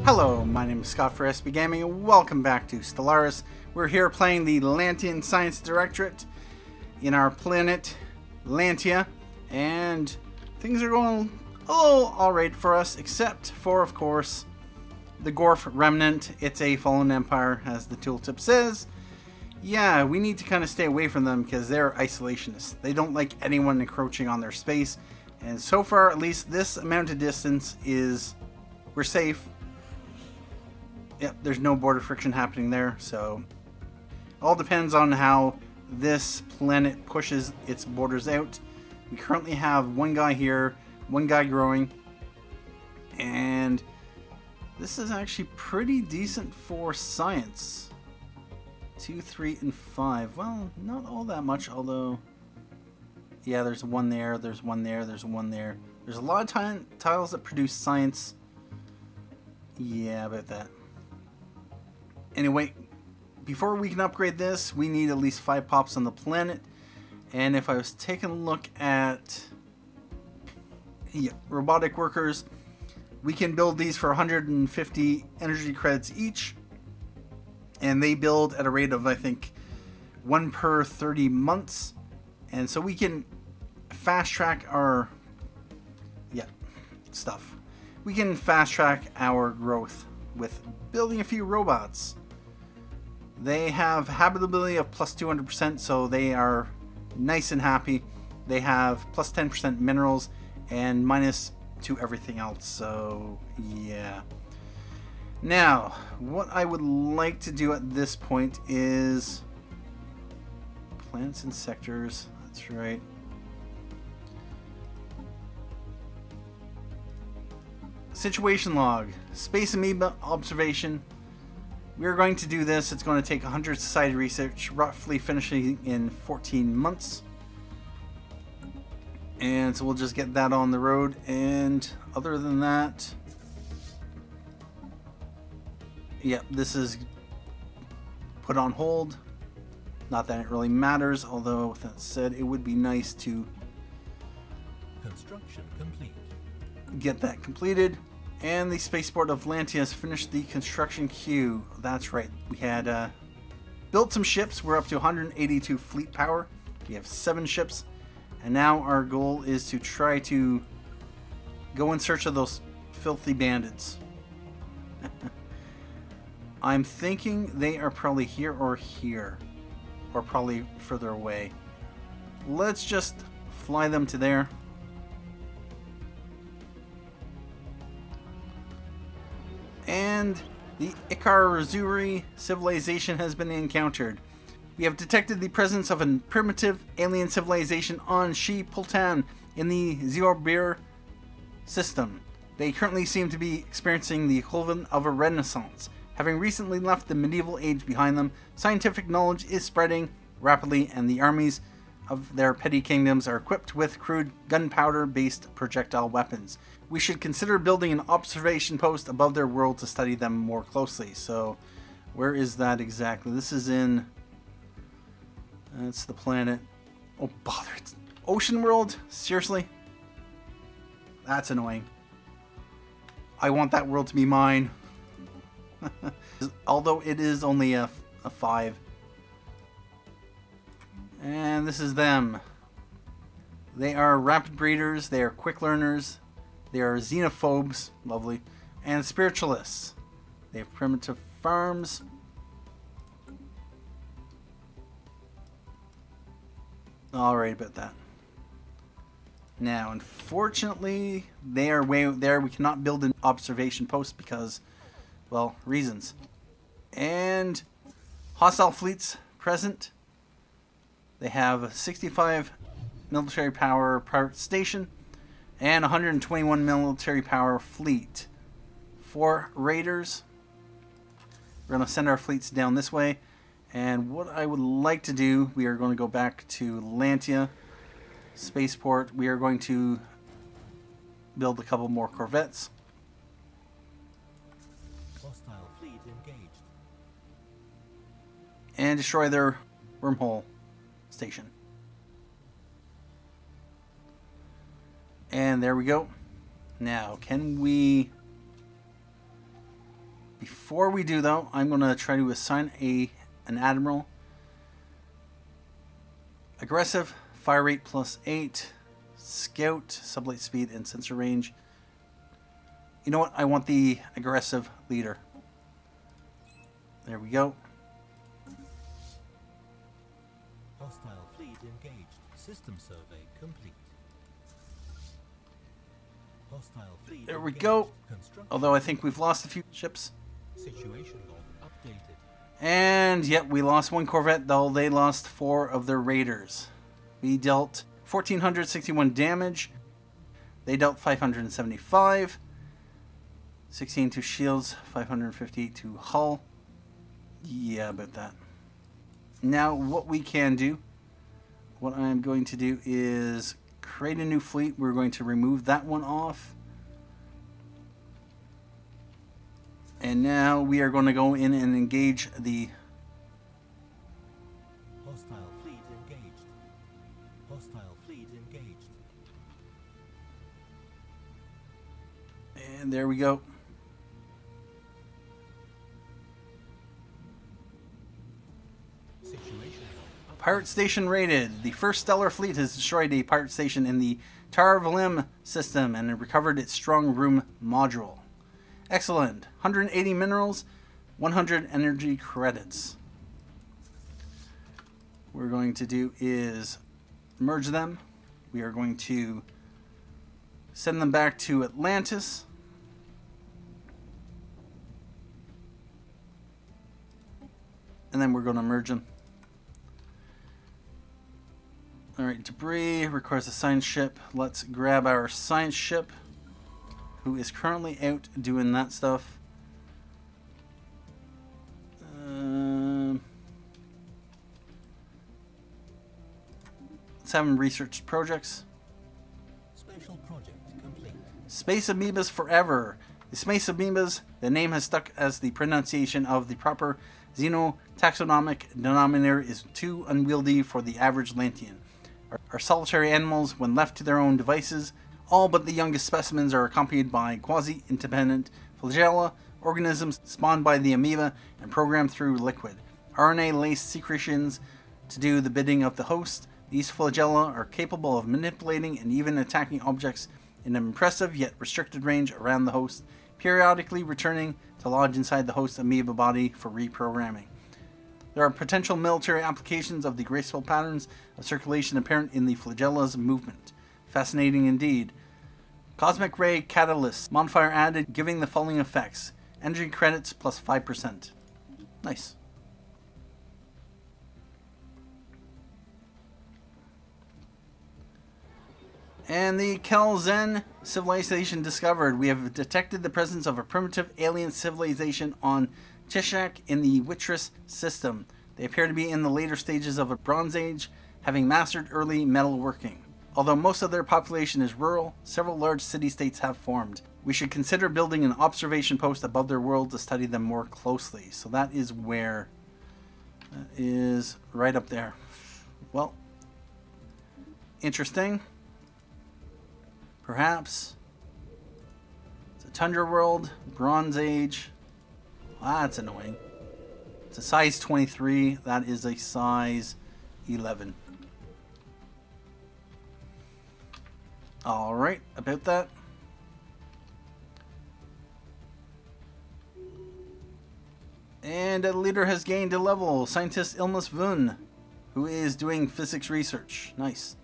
Hello, my name is Scott for SB Gaming and welcome back to Stellaris. We're here playing the Lantian Science Directorate in our planet Lantia, and things are going alright for us, except for, of course, the Gorf Remnant. It's a fallen empire, as the tooltip says. Yeah, we need to kind of stay away from them because they're isolationists. They don't like anyone encroaching on their space, and so far, at least this amount of distance we're safe. Yep, there's no border friction happening there, so all depends on how this planet pushes its borders out. We currently have one guy here, one guy growing, and this is actually pretty decent for science. 2, 3, and 5. Well, not all that much, although yeah, there's one there, there's one there, there's one there. There's a lot of tiles that produce science. Yeah, about that. Anyway, before we can upgrade this, we need at least 5 pops on the planet. And if I was taking a look at robotic workers, we can build these for 150 energy credits each. And they build at a rate of, I think, 1 per 30 months. And so we can fast track our stuff. We can fast track our growth with building a few robots. They have habitability of plus 200%, so they are nice and happy. They have plus 10% minerals and minus to everything else, so yeah. Now, what I would like to do at this point is planets and sectors. That's right. Situation log, space amoeba observation. We're going to do this. It's going to take 100 society research, roughly finishing in 14 months. And so we'll just get that on the road. And other than that, yeah, this is put on hold. Not that it really matters, although with that said, it would be nice to construction complete. Get that completed. And the spaceport of Lantia has finished the construction queue. That's right. We had built some ships. We're up to 182 fleet power. We have 7 ships. And now our goal is to try to go in search of those filthy bandits. I'm thinking they are probably here. Or probably further away. Let's just fly them to there. And the Xenophobic civilization has been encountered. We have detected the presence of a primitive alien civilization on Pultan in the Ubaric System. They currently seem to be experiencing the equivalent of a renaissance. Having recently left the medieval age behind them, scientific knowledge is spreading rapidly, and the armies of their petty kingdoms are equipped with crude gunpowder-based projectile weapons. We should consider building an observation post above their world to study them more closely. So, where is that exactly? This is in... That's the planet... Oh, bother. It's Ocean World? Seriously? That's annoying. I want that world to be mine. Although it is only a 5. And this is them. They are rapid breeders, they are quick learners, they are Xenophobes, lovely, and spiritualists. They have primitive farms. Alright about that. Now, unfortunately, they are way out there. We cannot build an observation post because, well, reasons. And hostile fleets present. They have 65 military power per station and 121 military power fleet. 4 raiders. We're going to send our fleets down this way. And what I would like to do, we are going to go back to Lantia Spaceport. We are going to build a couple more corvettes. Hostile fleet engaged. And destroy their wormhole station. And there we go. Now, can we Before we do, though, I'm going to try to assign an admiral. Aggressive, fire rate +8, scout, sublight speed, and sensor range. You know what? I want the aggressive leader. There we go. Hostile fleet engaged. System survey complete. Hostile fleet There we engaged. go. Construction Although I think we've lost a few ships. situation log updated. And yet we lost one corvette, though they lost 4 of their raiders. We dealt 1,461 damage. They dealt 575. 16 to shields, 558 to hull. Yeah, about that. Now, what we can do, what I'm going to do is create a new fleet. We're going to remove that one off. And now we are going to go in and engage the... Hostile fleet engaged. Hostile fleet engaged. And there we go. Situation log Pirate station raided. The first Stellar fleet has destroyed a pirate station in the Tarvalim system and recovered its strong room module. Excellent. 180 minerals, 100 energy credits. What we're going to do is merge them. We are going to send them back to Atlantis. And then we're going to merge them. Alright, debris requires a science ship. Let's grab our science ship, who is currently out doing that stuff. Let's have them research projects. special project complete. Space amoebas forever. The space amoebas, the name has stuck as the pronunciation of the proper xenotaxonomic denominator is too unwieldy for the average Lantian. Our solitary animals, when left to their own devices, all but the youngest specimens are accompanied by quasi-independent flagella, organisms spawned by the amoeba and programmed through liquid. RNA-laced secretions to do the bidding of the host. These flagella are capable of manipulating and even attacking objects in an impressive yet restricted range around the host, periodically returning to lodge inside the host's amoeba body for reprogramming. There are potential military applications of the graceful patterns of circulation apparent in the flagella's movement. Fascinating indeed. Cosmic ray catalyst modifier added, giving the following effects: energy credits plus 5%. Nice. And the Kelzen civilization discovered. We have detected the presence of a primitive alien civilization on Tishak in the Witris system. They appear to be in the later stages of a Bronze Age, having mastered early metalworking. Although most of their population is rural, several large city-states have formed. We should consider building an observation post above their world to study them more closely. So that is where? That is right up there. Well, interesting. Perhaps. It's a Tundra world, Bronze Age. Well, that's annoying. It's a size 23. That is a size 11. Alright, about that. And a leader has gained a level. Scientist Ilmus Vun, who is doing physics research. Nice.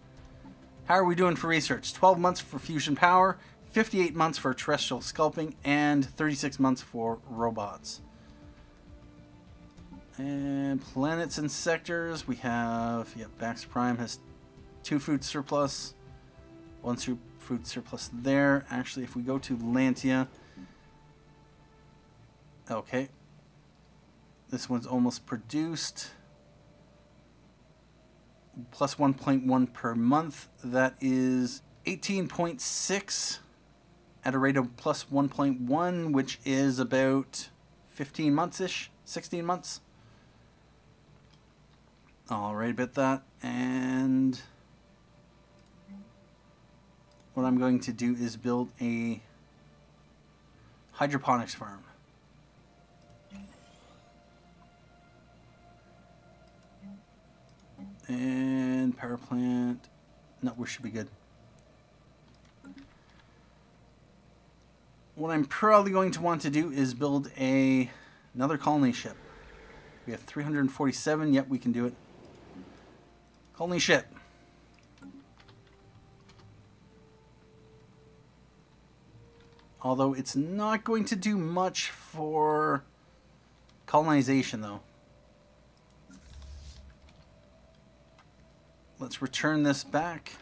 How are we doing for research? 12 months for fusion power, 58 months for terrestrial sculpting, and 36 months for robots. And planets and sectors, we have, yep, Bax Prime has 2 food surplus, 1 food surplus there. Actually, if we go to Lantia, okay, this one's almost produced. Plus 1.1 per month. That is 18.6 at a rate of plus 1.1, which is about 15 months-ish, 16 months. Alright, about that. And what I'm going to do is build a hydroponics farm. And power plant. No, we should be good. What I'm probably going to want to do is build another colony ship. We have 347. Yep, we can do it. Colony ship. Although it's not going to do much for colonization, though. Let's return this back.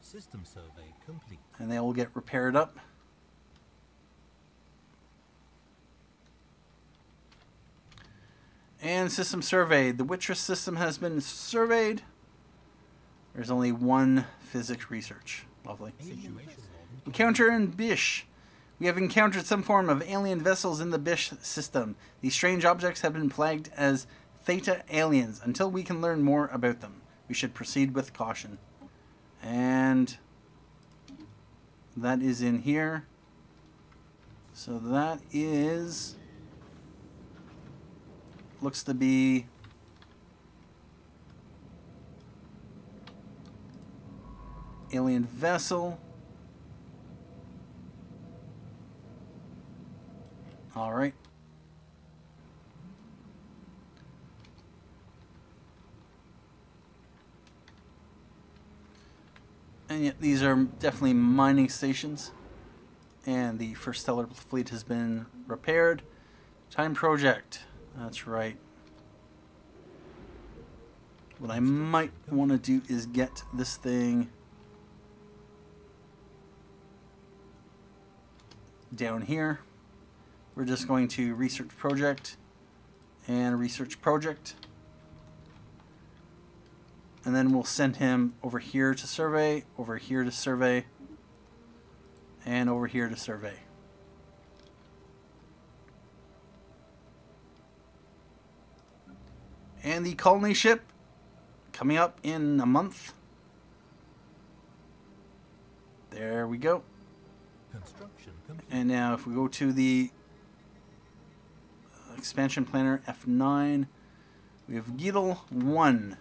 System survey complete. And they will get repaired up. And system surveyed. The Wittress system has been surveyed. There's only one physics research. Lovely. Situation log. Encounter in Bysh. We have encountered some form of alien vessels in the Bysh system. These strange objects have been flagged as Theta aliens. Until we can learn more about them, we should proceed with caution. And that is in here. So that is... looks to be... alien vessel. All right. And yet these are definitely mining stations. And the first stellar fleet has been repaired. Time project. That's right. What I might want to do is get this thing down here. We're just going to research project and research project. And then we'll send him over here to survey, over here to survey, and over here to survey. And the colony ship coming up in a month. There we go. Construction complete. And now if we go to the expansion planner F9, we have Giedel 1.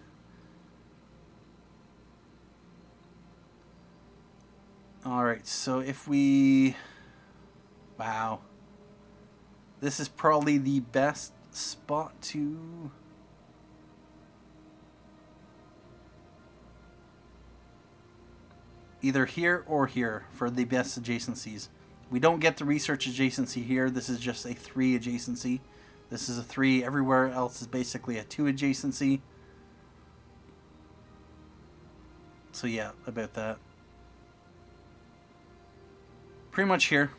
Alright, so if we... wow. This is probably the best spot to... either here or here for the best adjacencies. We don't get the research adjacency here. This is just a 3 adjacency. This is a 3. Everywhere else is basically a 2 adjacency. So yeah, about that. Pretty much here.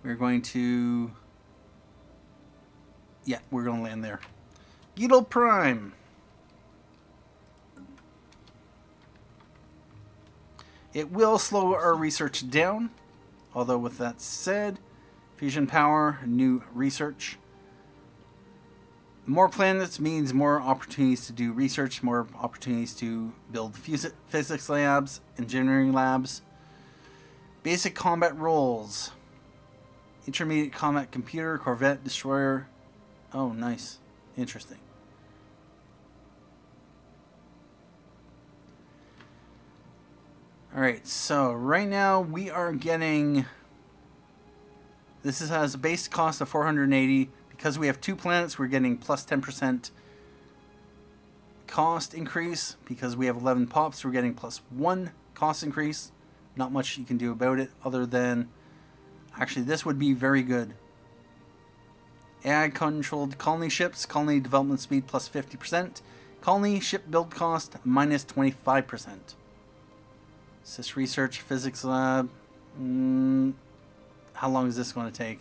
We're going to... yeah, we're going to land there. Giedel Prime. It will slow our research down, although with that said, fusion power, new research. More planets means more opportunities to do research, more opportunities to build physics labs, engineering labs. Basic combat roles. Intermediate combat computer, corvette, destroyer. Oh, nice. Interesting. Alright, so right now we are getting... this has a base cost of 480. Because we have 2 planets, we're getting plus 10% cost increase. Because we have 11 pops, we're getting plus 1 cost increase. Not much you can do about it other than... actually, this would be very good. AI-controlled colony ships, colony development speed plus 50%. Colony ship build cost minus 25%. Sys research, physics lab. How long is this going to take?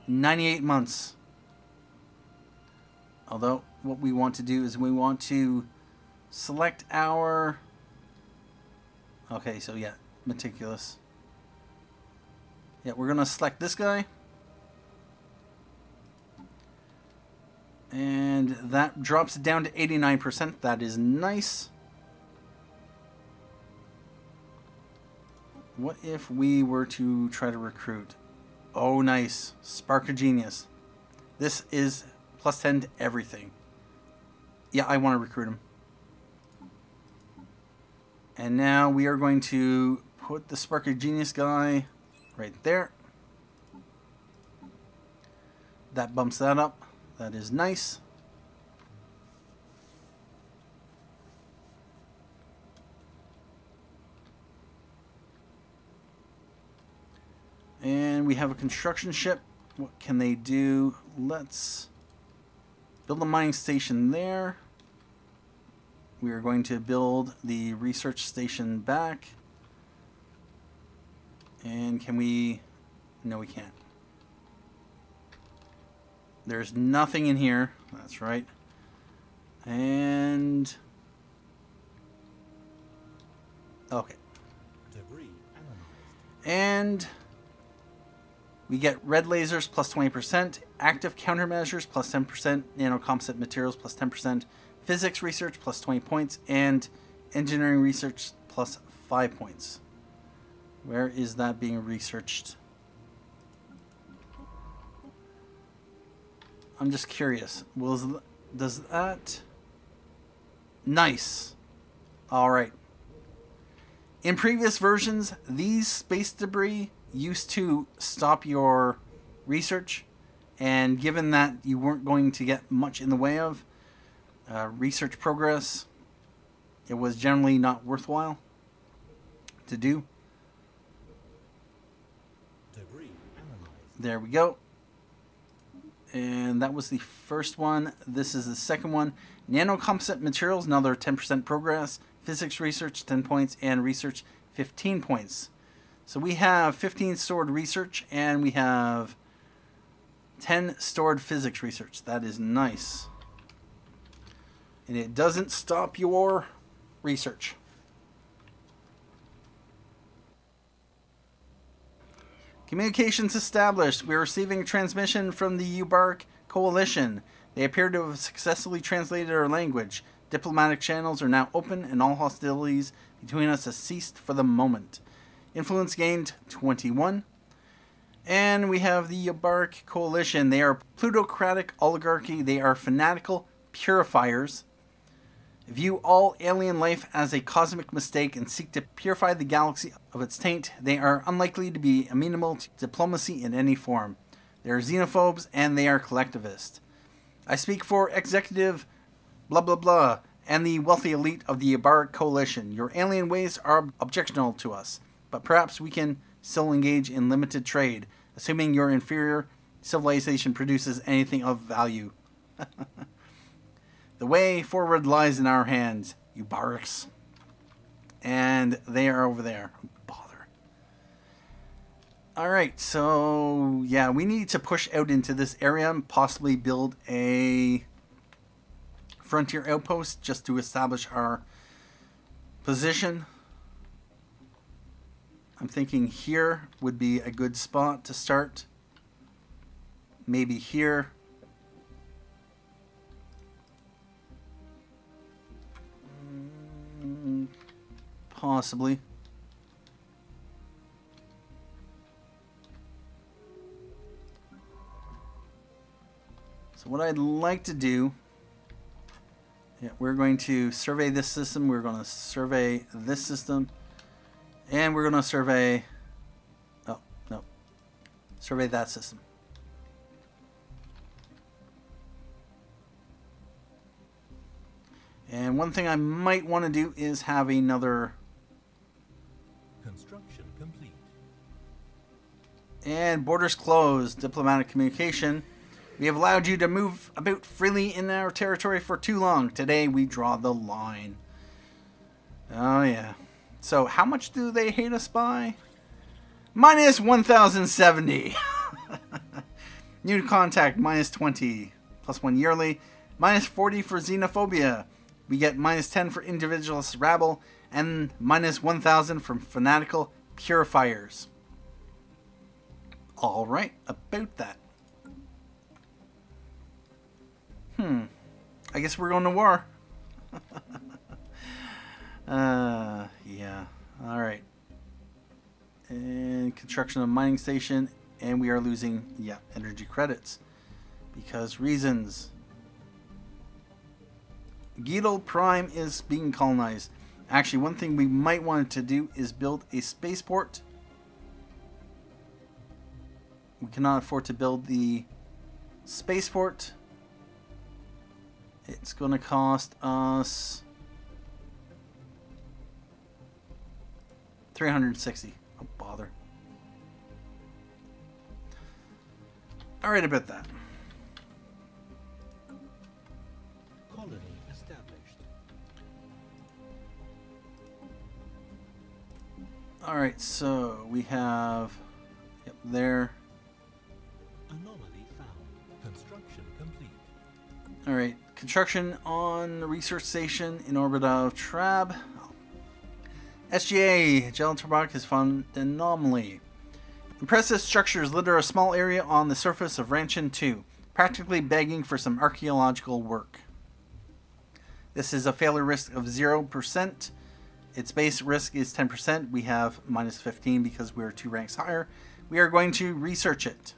98 months. Although, what we want to do is we want to select our... okay, so yeah, meticulous. Yeah, we're going to select this guy. And that drops it down to 89%. That is nice. What if we were to try to recruit? Oh, nice. Spark of Genius. This is Plus 10 to everything. Yeah, I want to recruit him. And now we are going to put the Spark of Genius guy right there. That bumps that up. That is nice. And we have a construction ship. What can they do? Let's build a mining station there. We are going to build the research station back. And can we... No, we can't. There's nothing in here. That's right. And... Okay. Debris analyzed. And... we get red lasers plus 20%, active countermeasures plus 10%, nanocomposite materials plus 10%, physics research plus 20 points, and engineering research plus 5 points. Where is that being researched? I'm just curious. Does that... Nice. Alright. In previous versions, these space debris used to stop your research, and given that you weren't going to get much in the way of research progress, it was generally not worthwhile to do. Debris analyzed. There we go. And that was the first one. This is the second one. Nanocomposite materials, another 10% progress. Physics research, 10 points. And research, 15 points. So we have 15 stored research, and we have 10 stored physics research. That is nice. And it doesn't stop your research. Communications established. We are receiving transmission from the Ubaric Coalition. They appear to have successfully translated our language. Diplomatic channels are now open, and all hostilities between us have ceased for the moment. Influence gained 21. And we have the Ubaric Coalition. They are plutocratic oligarchy. They are fanatical purifiers. View all alien life as a cosmic mistake and seek to purify the galaxy of its taint. They are unlikely to be amenable to diplomacy in any form. They are xenophobes and they are collectivist. I speak for executive blah blah blah and the wealthy elite of the Ubaric Coalition. Your alien ways are objectionable to us, but perhaps we can still engage in limited trade, assuming your inferior civilization produces anything of value. The way forward lies in our hands, Ubarics. And they are over there. Bother. Alright, so yeah, we need to push out into this area and possibly build a Frontier Outpost just to establish our position. I'm thinking here would be a good spot to start. Maybe here. Possibly. So what I'd like to do, we're going to survey this system, we're going to survey this system, and we're going to survey, oh, no, survey that system. And one thing I might want to do is have another... Construction complete. And borders closed. Diplomatic communication. We have allowed you to move about freely in our territory for too long. Today we draw the line. Oh yeah. So how much do they hate us by? Minus 1,070. New contact, minus 20. Plus 1 yearly. Minus 40 for xenophobia. We get minus 10 for individualist rabble. And minus 1,000 from Fanatical Purifiers. Alright, about that. I guess we're going to war. Yeah. Alright. And construction of mining station. And we are losing, yeah, energy credits. Because reasons. Geetle Prime is being colonized. Actually, one thing we might want to do is build a spaceport. We cannot afford to build the spaceport. It's going to cost us 360. Oh, bother. Alright about that. Colony established. Alright, so we have there. Anomaly found. Construction complete. Alright, construction on the research station in orbit of Trab. SGA, Xenophobic has found an anomaly. Impressive structures litter a small area on the surface of Ranchin 2, practically begging for some archaeological work. This is a failure risk of 0%. Its base risk is 10%. We have minus 15 because we're 2 ranks higher. We are going to research it.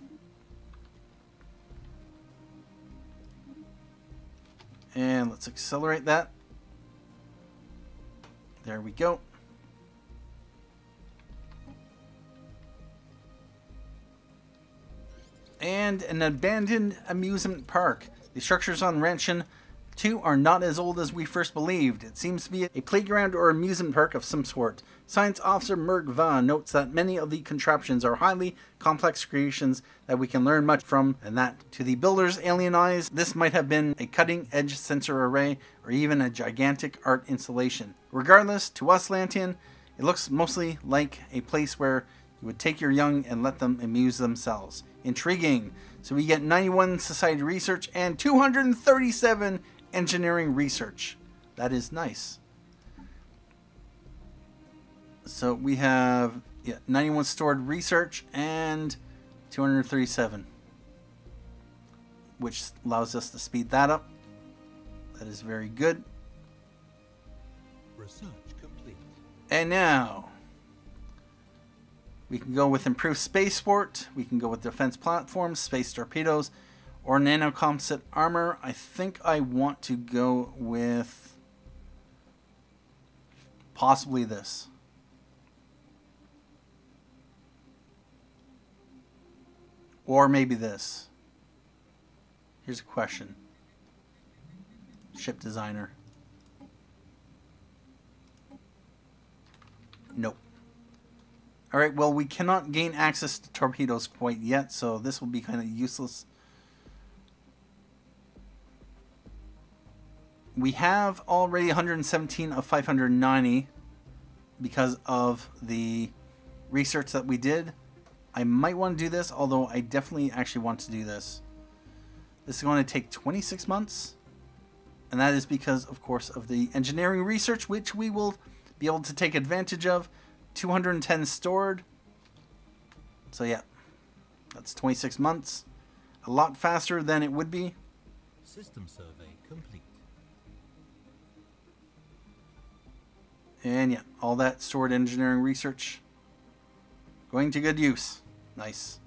And let's accelerate that. There we go. And an abandoned amusement park. The structures on Ranchin 2 are not as old as we first believed. It seems to be a playground or amusement park of some sort. Science Officer Merg Va notes that many of the contraptions are highly complex creations that we can learn much from, and that, to the builders' alien eyes, this might have been a cutting-edge sensor array or even a gigantic art installation. Regardless, to us Lantian, it looks mostly like a place where you would take your young and let them amuse themselves. Intriguing. So we get 91 society research and 237 engineering research. That is nice. So we have 91 stored research and 237, which allows us to speed that up. That is very good. Research complete. And now we can go with improved spaceport. We can go with defense platforms, space torpedoes, or nanocomposite armor. I think I want to go with possibly this. Or maybe this. Here's a question. Ship designer. Nope. Alright, well, we cannot gain access to torpedoes quite yet, so this will be kind of useless. We have already 117 of 590 because of the research that we did. I might want to do this, although I definitely actually want to do this. This is going to take 26 months. And that is because, of course, of the engineering research, which we will be able to take advantage of. 210 stored. So yeah, that's 26 months. A lot faster than it would be. System survey complete. And yeah, all that stored engineering research going to good use. Nice.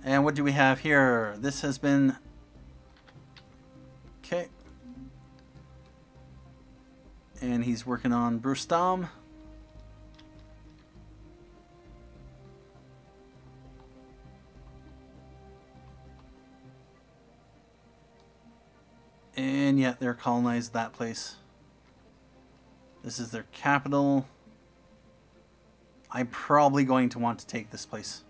And what do we have here? This has been... Okay. And he's working on Brustam. And yeah, they're colonized that place. This is their capital. I'm probably going to want to take this place.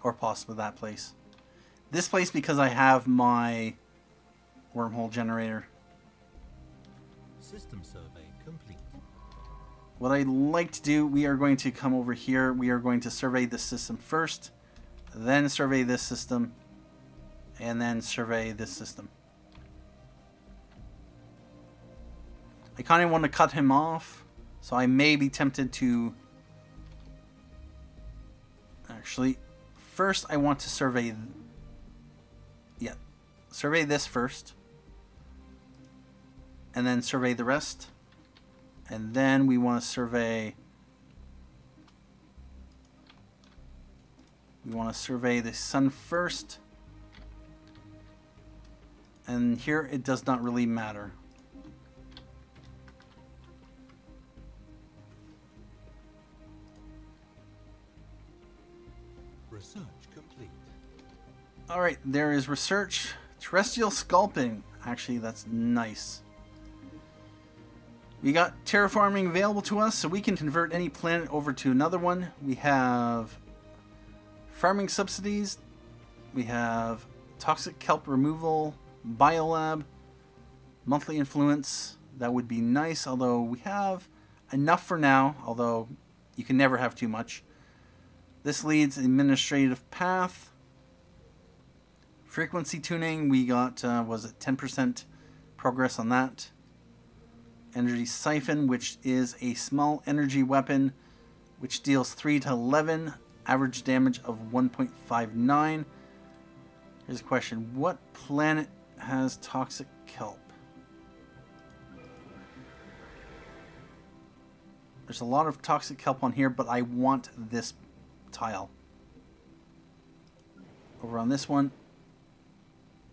Or possibly that place. This place because I have my wormhole generator. System survey complete. What I'd like to do, we are going to come over here. We are going to survey this system first. Then survey this system. And then survey this system. I kind of want to cut him off. So I may be tempted to... Actually, first I want to survey... Yeah. Survey this first. And then survey the rest. And then we want to survey... We want to survey the sun first. And here it does not really matter. Research complete. Alright, there is research. Terrestrial sculpting. Actually, that's nice. We got terraforming available to us, so we can convert any planet over to another one. We have farming subsidies. We have toxic kelp removal, biolab, monthly influence. That would be nice, although we have enough for now, although you can never have too much. This leads administrative path. Frequency tuning, we got, was it 10% progress on that. Energy siphon, which is a small energy weapon, which deals 3 to 11, average damage of 1.59. Here's a question. What planet has toxic kelp? There's a lot of toxic kelp on here, but I want this tile. Over on this one.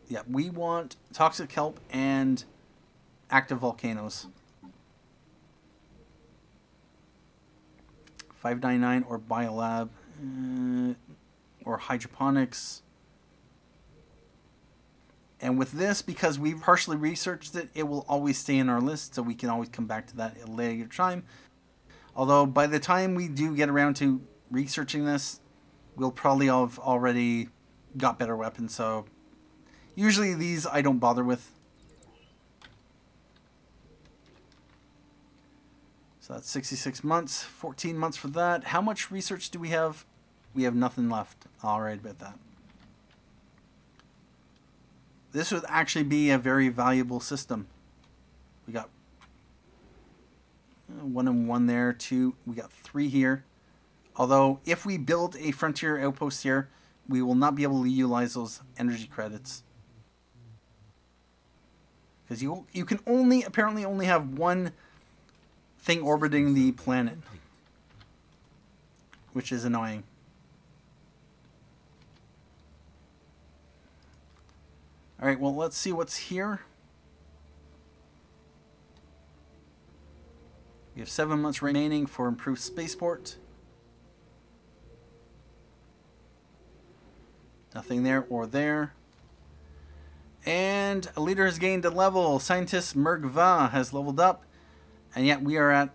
Yeah, we want toxic kelp and active volcanoes. 599 or biolab or hydroponics. And with this, because we've partially researched it, it will always stay in our list, so we can always come back to that at a later time. Although by the time we do get around to researching this, we'll probably have already got better weapons, so usually these I don't bother with. So that's 66 months, 14 months for that. How much research do we have? We have nothing left. All right, about that. This would actually be a very valuable system. We got 1 and 1 there, 2. We got 3 here. Although, if we build a Frontier Outpost here, we will not be able to utilize those energy credits. Because you can apparently only have one thing orbiting the planet. Which is annoying. Alright, well, let's see what's here. We have 7 months remaining for improved spaceport. Nothing there or there. And a leader has gained a level. Scientist Mergva has leveled up. And yet we are at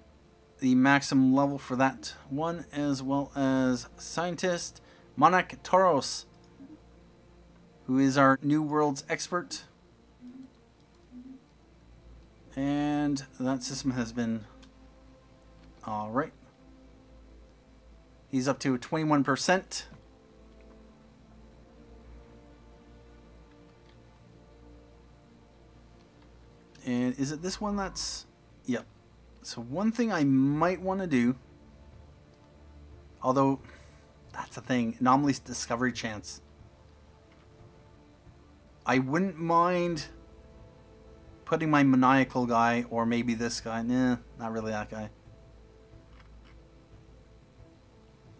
the maximum level for that one, as well as Scientist Monarch Tauros, who is our New Worlds expert. And that system has been alright. He's up to 21%. And is it this one that's... Yep. So one thing I might want to do, although that's the thing, anomaly discovery chance. I wouldn't mind putting my maniacal guy, or maybe this guy. Nah, not really that guy.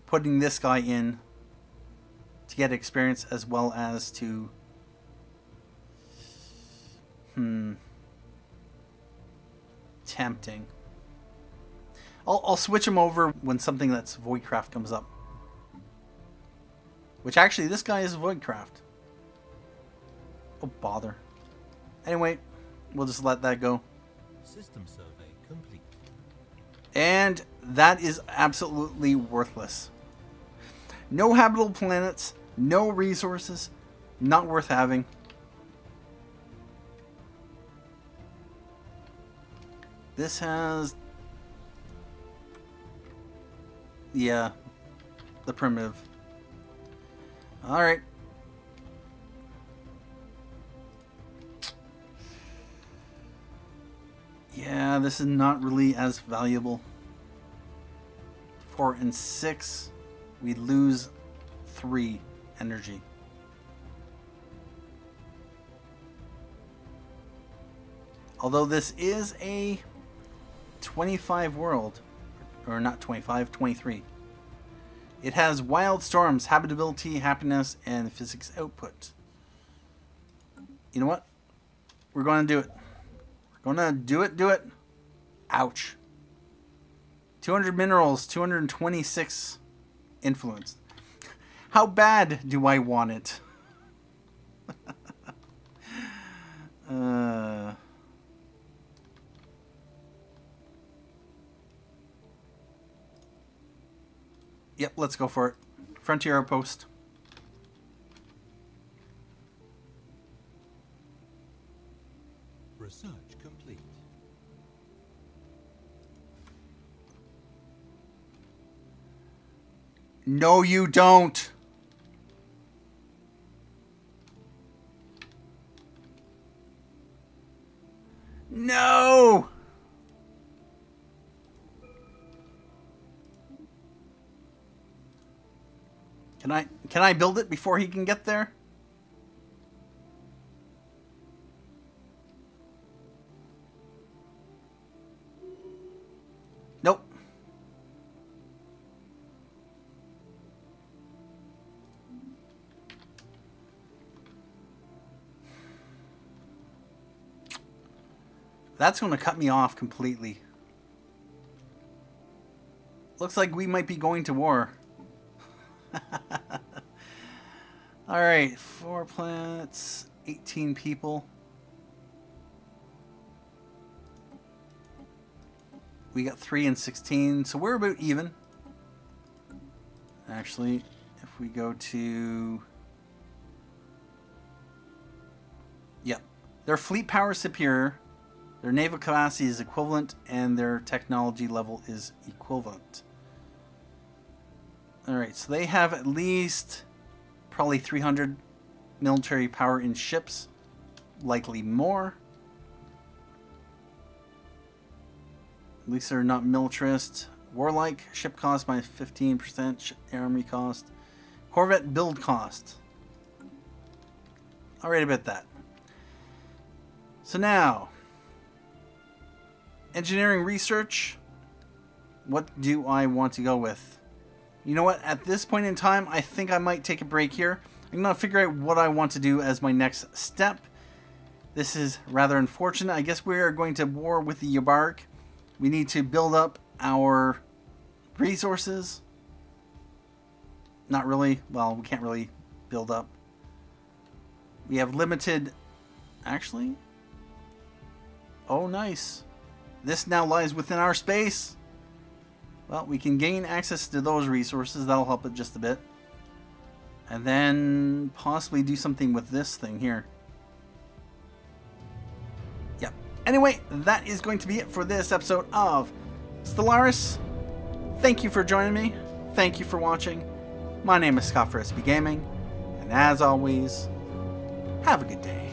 Putting this guy in to get experience, as well as to... Tempting. I'll switch him over when something that's Voidcraft comes up. Which actually, this guy is Voidcraft. Oh, bother. Anyway, we'll just let that go. System survey complete. And that is absolutely worthless. No habitable planets, no resources, not worth having. This has... Yeah, the primitive. Alright. Yeah, this is not really as valuable. 4 and 6. We lose 3 energy. Although this is a 25 world, or not 25, 23. It has wild storms, habitability, happiness, and physics output. You know what? We're going to do it. We're going to do it. Do it. Ouch. 200 minerals, 226 influence. How bad do I want it? Yep, let's go for it. Frontier Outpost. Research complete. No, you don't. No. Can I build it before he can get there? Nope. That's going to cut me off completely. Looks like we might be going to war. Alright, 4 planets, 18 people. We got 3 and 16, so we're about even. Actually, if we go to... Yep. Their fleet power is superior, their naval capacity is equivalent, and their technology level is equivalent. Alright, so they have at least probably 300 military power in ships. Likely more. At least they're not militarist. Warlike, ship cost by 15%, armory cost. Corvette build cost. Alright about that. So now, engineering research. What do I want to go with? You know what? At this point in time, I think I might take a break here. I'm going to figure out what I want to do as my next step. This is rather unfortunate. I guess we are going to war with the Ubaric. We need to build up our resources. Not really. Well, we can't really build up. We have limited... Actually? Oh, nice. This now lies within our space. Well, we can gain access to those resources. That'll help it just a bit. And then possibly do something with this thing here. Yep. Anyway, that is going to be it for this episode of Stellaris. Thank you for joining me. Thank you for watching. My name is Scott for SB Gaming. And as always, have a good day.